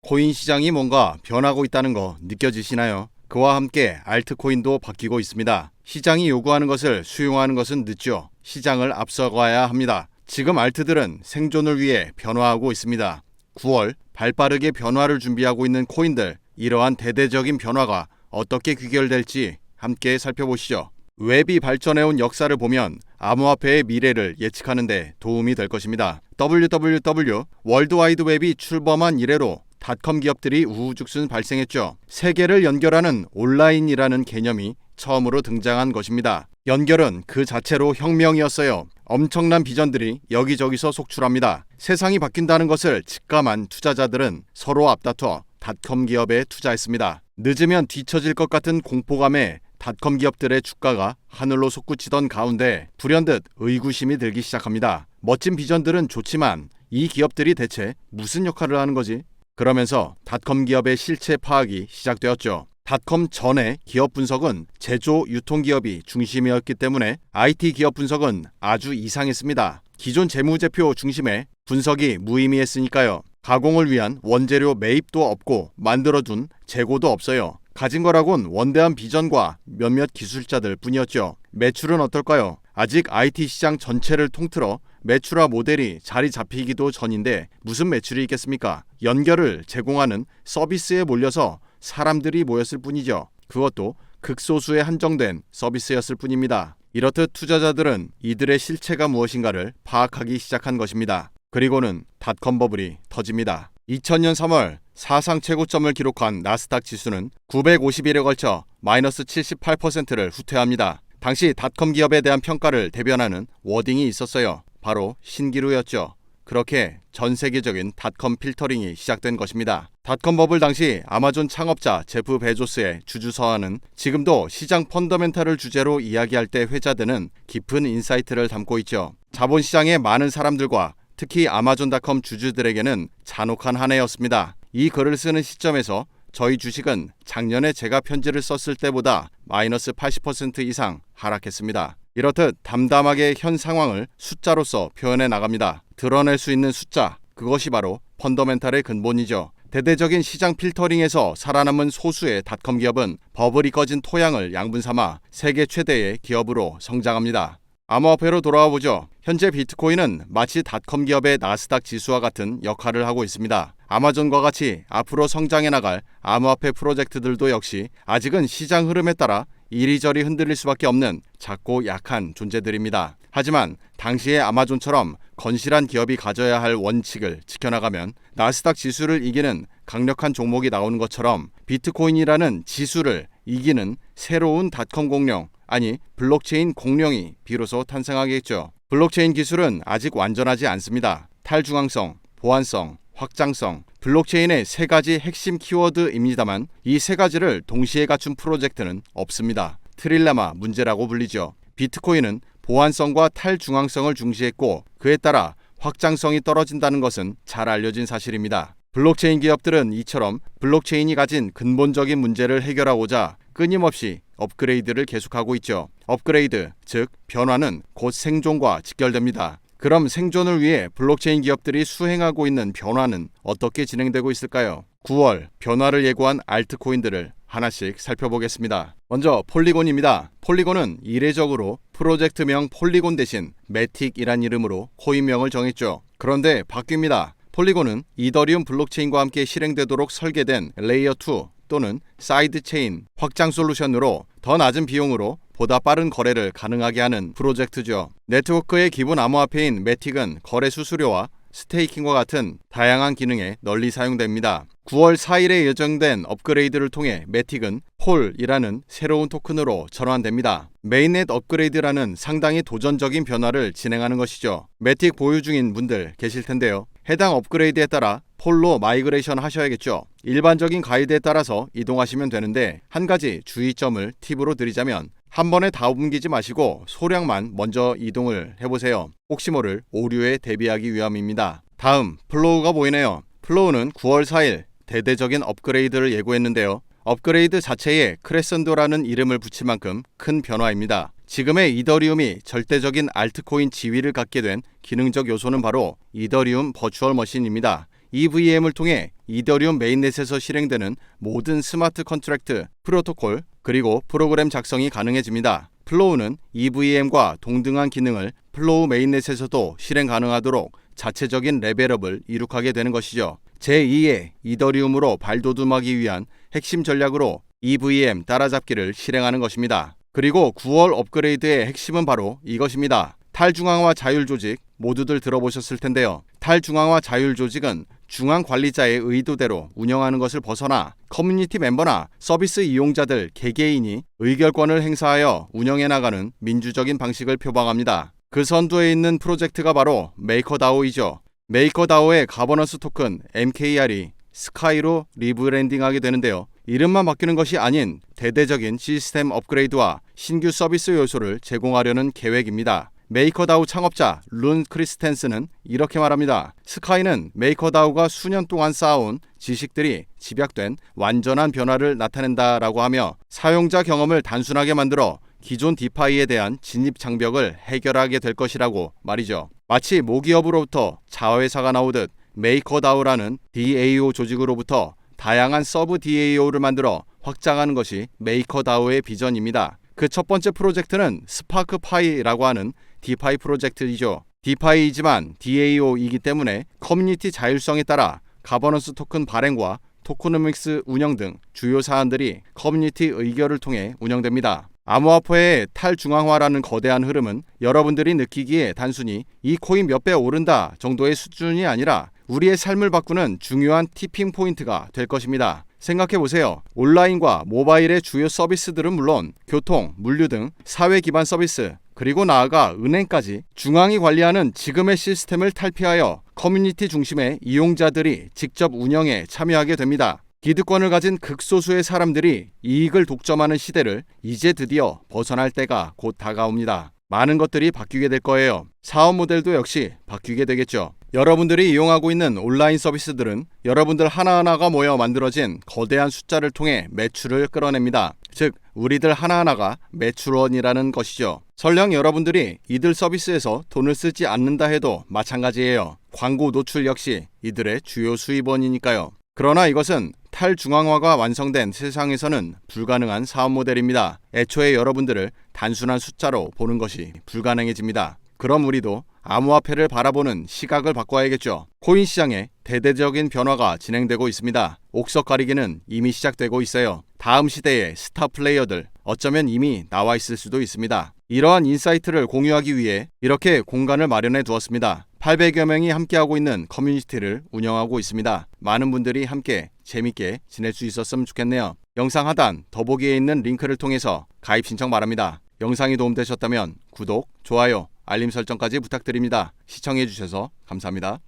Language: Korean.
코인 시장이 뭔가 변하고 있다는 거 느껴지시나요? 그와 함께 알트코인도 바뀌고 있습니다. 시장이 요구하는 것을 수용하는 것은 늦죠. 시장을 앞서가야 합니다. 지금 알트들은 생존을 위해 변화하고 있습니다. 9월 발빠르게 변화를 준비하고 있는 코인들, 이러한 대대적인 변화가 어떻게 귀결될지 함께 살펴보시죠. 웹이 발전해온 역사를 보면 암호화폐의 미래를 예측하는 데 도움이 될 것입니다. www 월드와이드 웹이 출범한 이래로 닷컴 기업들이 우후죽순 발생했죠. 세계를 연결하는 온라인이라는 개념이 처음으로 등장한 것입니다. 연결은 그 자체로 혁명이었어요. 엄청난 비전들이 여기저기서 속출합니다. 세상이 바뀐다는 것을 직감한 투자자들은 서로 앞다퉈 닷컴 기업에 투자했습니다. 늦으면 뒤처질 것 같은 공포감에 닷컴 기업들의 주가가 하늘로 솟구치던 가운데 불현듯 의구심이 들기 시작합니다. 멋진 비전들은 좋지만 이 기업들이 대체 무슨 역할을 하는 거지? 그러면서 닷컴 기업의 실체 파악이 시작되었죠. 닷컴 전의 기업 분석은 제조, 유통기업이 중심이었기 때문에 IT 기업 분석은 아주 이상했습니다. 기존 재무제표 중심의 분석이 무의미했으니까요. 가공을 위한 원재료 매입도 없고 만들어둔 재고도 없어요. 가진 거라곤 원대한 비전과 몇몇 기술자들 뿐이었죠. 매출은 어떨까요? 아직 IT 시장 전체를 통틀어 매출화 모델이 자리 잡히기도 전인데 무슨 매출이 있겠습니까? 연결을 제공하는 서비스에 몰려서 사람들이 모였을 뿐이죠. 그것도 극소수에 한정된 서비스였을 뿐입니다. 이렇듯 투자자들은 이들의 실체가 무엇인가를 파악하기 시작한 것입니다. 그리고는 닷컴 버블이 터집니다. 2000년 3월 사상 최고점을 기록한 나스닥 지수는 950일에 걸쳐 마이너스 78%를 후퇴합니다. 당시 닷컴 기업에 대한 평가를 대변하는 워딩이 있었어요. 바로 신기루였죠. 그렇게 전 세계적인 닷컴 필터링이 시작된 것입니다. 닷컴 버블 당시 아마존 창업자 제프 베조스의 주주서한은 지금도 시장 펀더멘탈을 주제로 이야기할 때 회자되는 깊은 인사이트를 담고 있죠. 자본시장의 많은 사람들과 특히 아마존닷컴 주주들에게는 잔혹한 한 해였습니다. 이 글을 쓰는 시점에서 저희 주식은 작년에 제가 편지를 썼을 때보다 마이너스 80% 이상 하락했습니다. 이렇듯 담담하게 현 상황을 숫자로서 표현해 나갑니다. 드러낼 수 있는 숫자, 그것이 바로 펀더멘탈의 근본이죠. 대대적인 시장 필터링에서 살아남은 소수의 닷컴 기업은 버블이 꺼진 토양을 양분 삼아 세계 최대의 기업으로 성장합니다. 암호화폐로 돌아와 보죠. 현재 비트코인은 마치 닷컴 기업의 나스닥 지수와 같은 역할을 하고 있습니다. 아마존과 같이 앞으로 성장해 나갈 암호화폐 프로젝트들도 역시 아직은 시장 흐름에 따라 이리저리 흔들릴 수밖에 없는 작고 약한 존재들입니다. 하지만 당시의 아마존처럼 건실한 기업이 가져야 할 원칙을 지켜나가면 나스닥 지수를 이기는 강력한 종목이 나오는 것처럼 비트코인이라는 지수를 이기는 새로운 닷컴 공룡, 아니 블록체인 공룡이 비로소 탄생하겠죠. 블록체인 기술은 아직 완전하지 않습니다. 탈중앙성, 보안성, 확장성, 블록체인의 세 가지 핵심 키워드입니다만 이 세 가지를 동시에 갖춘 프로젝트는 없습니다. 트릴레마 문제라고 불리죠. 비트코인은 보안성과 탈중앙성을 중시했고 그에 따라 확장성이 떨어진다는 것은 잘 알려진 사실입니다. 블록체인 기업들은 이처럼 블록체인이 가진 근본적인 문제를 해결하고자 끊임없이 업그레이드를 계속하고 있죠. 업그레이드, 즉 변화는 곧 생존과 직결됩니다. 그럼 생존을 위해 블록체인 기업들이 수행하고 있는 변화는 어떻게 진행되고 있을까요? 9월 변화를 예고한 알트코인들을 하나씩 살펴보겠습니다. 먼저 폴리곤입니다. 폴리곤은 이례적으로 프로젝트명 폴리곤 대신 매틱이란 이름으로 코인명을 정했죠. 그런데 바뀝니다. 폴리곤은 이더리움 블록체인과 함께 실행되도록 설계된 레이어 2 또는 사이드체인 확장 솔루션으로 더 낮은 비용으로 보다 빠른 거래를 가능하게 하는 프로젝트죠. 네트워크의 기본 암호화폐인 매틱은 거래 수수료와 스테이킹과 같은 다양한 기능에 널리 사용됩니다. 9월 4일에 예정된 업그레이드를 통해 매틱은 폴이라는 새로운 토큰으로 전환됩니다. 메인넷 업그레이드라는 상당히 도전적인 변화를 진행하는 것이죠. 매틱 보유 중인 분들 계실 텐데요. 해당 업그레이드에 따라 폴로 마이그레이션 하셔야겠죠. 일반적인 가이드에 따라서 이동하시면 되는데 한 가지 주의점을 팁으로 드리자면 한 번에 다 옮기지 마시고 소량만 먼저 이동을 해보세요. 혹시 모를 오류에 대비하기 위함입니다. 다음 플로우가 보이네요. 플로우는 9월 4일 대대적인 업그레이드를 예고했는데요. 업그레이드 자체에 크레센도라는 이름을 붙일 만큼 큰 변화입니다. 지금의 이더리움이 절대적인 알트코인 지위를 갖게 된 기능적 요소는 바로 이더리움 버추얼 머신입니다. EVM을 통해 이더리움 메인넷에서 실행되는 모든 스마트 컨트랙트, 프로토콜, 그리고 프로그램 작성이 가능해집니다. 플로우는 EVM과 동등한 기능을 플로우 메인넷에서도 실행 가능하도록 자체적인 레벨업을 이룩하게 되는 것이죠. 제2의 이더리움으로 발돋움하기 위한 핵심 전략으로 EVM 따라잡기를 실행하는 것입니다. 그리고 9월 업그레이드의 핵심은 바로 이것입니다. 탈중앙화 자율 조직 모두들 들어보셨을 텐데요. 탈중앙화 자율 조직은 중앙 관리자의 의도대로 운영하는 것을 벗어나 커뮤니티 멤버나 서비스 이용자들 개개인이 의결권을 행사하여 운영해 나가는 민주적인 방식을 표방합니다. 그 선두에 있는 프로젝트가 바로 메이커다오이죠. 메이커다오의 가버넌스 토큰 MKR이 스카이로 리브랜딩하게 되는데요. 이름만 바뀌는 것이 아닌 대대적인 시스템 업그레이드와 신규 서비스 요소를 제공하려는 계획입니다. 메이커다오 창업자 룬 크리스텐스는 이렇게 말합니다. 스카이는 메이커다오가 수년 동안 쌓아온 지식들이 집약된 완전한 변화를 나타낸다라고 하며 사용자 경험을 단순하게 만들어 기존 디파이에 대한 진입 장벽을 해결하게 될 것이라고 말이죠. 마치 모기업으로부터 자회사가 나오듯 메이커다오라는 DAO 조직으로부터 다양한 서브 DAO를 만들어 확장하는 것이 메이커다오의 비전입니다. 그 첫 번째 프로젝트는 스파크파이라고 하는 디파이 프로젝트이죠. 디파이이지만 DAO이기 때문에 커뮤니티 자율성에 따라 가버넌스 토큰 발행과 토코노믹스 운영 등 주요 사안들이 커뮤니티 의결을 통해 운영됩니다. 암호화폐의 탈중앙화라는 거대한 흐름은 여러분들이 느끼기에 단순히 이 코인 몇 배 오른다 정도의 수준이 아니라 우리의 삶을 바꾸는 중요한 티핑 포인트가 될 것입니다. 생각해보세요. 온라인과 모바일의 주요 서비스들은 물론 교통, 물류 등 사회 기반 서비스, 그리고 나아가 은행까지 중앙이 관리하는 지금의 시스템을 탈피하여 커뮤니티 중심의 이용자들이 직접 운영에 참여하게 됩니다. 기득권을 가진 극소수의 사람들이 이익을 독점하는 시대를 이제 드디어 벗어날 때가 곧 다가옵니다. 많은 것들이 바뀌게 될 거예요. 사업 모델도 역시 바뀌게 되겠죠. 여러분들이 이용하고 있는 온라인 서비스들은 여러분들 하나하나가 모여 만들어진 거대한 숫자를 통해 매출을 끌어냅니다. 즉, 우리들 하나하나가 매출원이라는 것이죠. 설령 여러분들이 이들 서비스에서 돈을 쓰지 않는다 해도 마찬가지예요. 광고 노출 역시 이들의 주요 수입원이니까요. 그러나 이것은 탈중앙화가 완성된 세상에서는 불가능한 사업 모델입니다. 애초에 여러분들을 단순한 숫자로 보는 것이 불가능해집니다. 그럼 우리도 암호화폐를 바라보는 시각을 바꿔야겠죠. 코인 시장에 대대적인 변화가 진행되고 있습니다. 옥석 가리기는 이미 시작되고 있어요. 다음 시대의 스타 플레이어들, 어쩌면 이미 나와 있을 수도 있습니다. 이러한 인사이트를 공유하기 위해 이렇게 공간을 마련해 두었습니다. 800여 명이 함께하고 있는 커뮤니티를 운영하고 있습니다. 많은 분들이 함께 재밌게 지낼 수 있었으면 좋겠네요. 영상 하단 더보기에 있는 링크를 통해서 가입 신청 바랍니다. 영상이 도움되셨다면 구독, 좋아요, 알림 설정까지 부탁드립니다. 시청해주셔서 감사합니다.